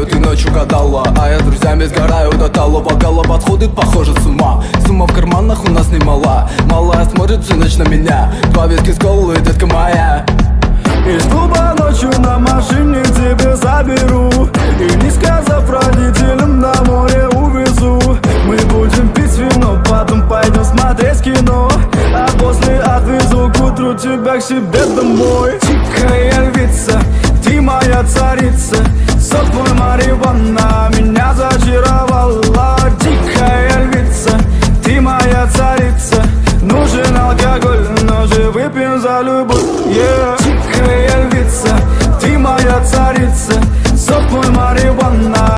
знаю, ты ночью гадала, а я с друзьями сгораю до талого. Гала подходит, похоже, с ума. Сумма в карманах у нас немала. Малая смотрит всю ночь на меня. Два виски с колой, детка моя. Из клуба ночью на машине к тебе заберу, и не сказав родителям, на море увезу. Мы будем пить вино, потом пойдем смотреть кино, а после отвезу к утру тебя к себе домой. Тихая львица, ты моя царица, сок твой марихуана меня зачаровала. Тихая львица, ты моя царица, нужен алкоголь, но же выпьем за любовь, yeah. Тихая львица, ты моя царица,